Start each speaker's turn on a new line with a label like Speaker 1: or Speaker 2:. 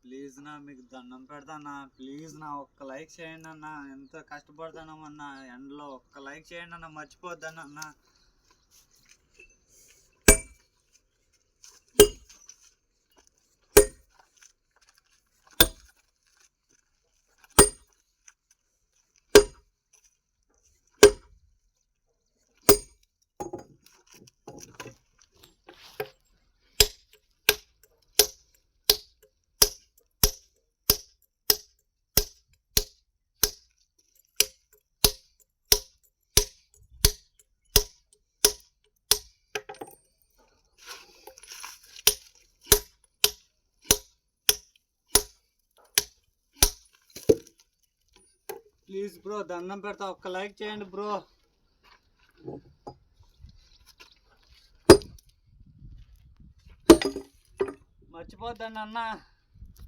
Speaker 1: Please నా మీకు దండం పెడతానా, ప్లీజ్ నా ఒక్క లైక్ చేయండి అన్న. ఎంత కష్టపడతానమన్నా ఎండలో ఒక్క లైక్ చేయండి అన్న, మర్చిపోద్దాను అన్న. ప్లీజ్ బ్రో దండం పెడతా, ఒక్క లైక్ చేయండి బ్రో. మర్చిపోద్దండి అన్న.